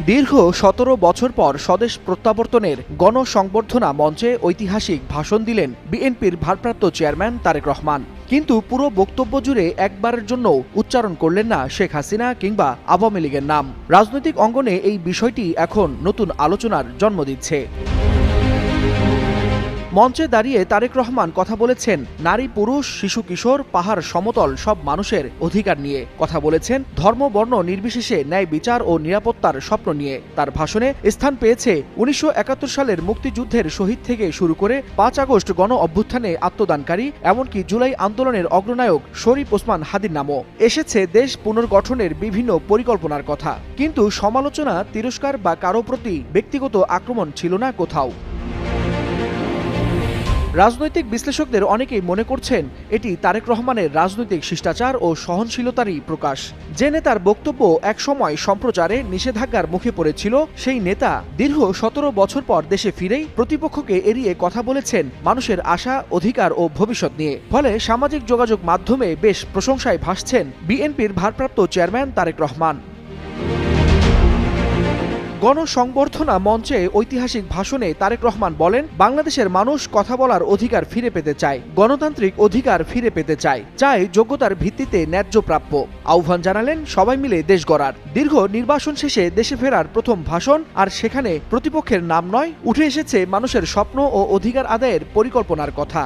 দীর্ঘ ১৭ বছর পর স্বদেশ প্রত্যাবর্তনের গণসংবর্ধনা মঞ্চে ঐতিহাসিক ভাষণ দিলেন বিএনপির ভারপ্রাপ্ত চেয়ারম্যান তারেক রহমান। কিন্তু পুরো বক্তব্য জুড়ে একবারের জন্য উচ্চারণ করলেন না শেখ হাসিনা কিংবা আওয়ামী লীগের নাম। রাজনৈতিক অঙ্গনে এই বিষয়টি এখন নতুন আলোচনার জন্ম দিচ্ছে। মঞ্চে দাঁড়িয়ে তারেক রহমান কথা বলেছেন নারী, পুরুষ, শিশু, কিশোর, পাহাড়, সমতল সব মানুষের অধিকার নিয়ে। কথা বলেছেন ধর্ম, বর্ণ নির্বিশেষে ন্যায় বিচার ও নিরাপত্তার স্বপ্ন নিয়ে। তার ভাষণে স্থান পেয়েছে ১৯৭১ সালের মুক্তিযুদ্ধের শহীদ থেকে শুরু করে ৫ আগস্ট গণ অভ্যুত্থানে আত্মদানকারী, এমনকি জুলাই আন্দোলনের অগ্রনায়ক শরীফ ওসমান হাদির নামও। এসেছে দেশ পুনর্গঠনের বিভিন্ন পরিকল্পনার কথা। কিন্তু সমালোচনা, তিরস্কার বা কারো প্রতি ব্যক্তিগত আক্রমণ ছিল না কোথাও। রাজনৈতিক বিশ্লেষকদের অনেকেই মনে করছেন এটি তারেক রহমানের রাজনৈতিক শিষ্টাচার ও সহনশীলতারই প্রকাশ। যে নেতার বক্তব্য একসময় সম্প্রচারে নিষেধাজ্ঞার মুখে পড়েছিল, সেই নেতা দীর্ঘ ১৭ বছর পর দেশে ফিরেই প্রতিপক্ষকে এড়িয়ে কথা বলেছেন মানুষের আশা, অধিকার ও ভবিষ্যৎ নিয়ে। ফলে সামাজিক যোগাযোগ মাধ্যমে বেশ প্রশংসায় ভাসছেন বিএনপির ভারপ্রাপ্ত চেয়ারম্যান তারেক রহমান। গণসংবর্ধনা মঞ্চে ঐতিহাসিক ভাষণে তারেক রহমান বলেন, বাংলাদেশের মানুষ কথা বলার অধিকার ফিরে পেতে চায়, গণতান্ত্রিক অধিকার ফিরে পেতে চায়, চায় যোগ্যতার ভিত্তিতে ন্যায্য প্রাপ্য। আহ্বান জানালেন সবাই মিলে দেশ গড়ার। দীর্ঘ নির্বাসন শেষে দেশে ফেরার প্রথম ভাষণ, আর সেখানে প্রতিপক্ষের নাম নয়, উঠে এসেছে মানুষের স্বপ্ন ও অধিকার আদায়ের পরিকল্পনার কথা।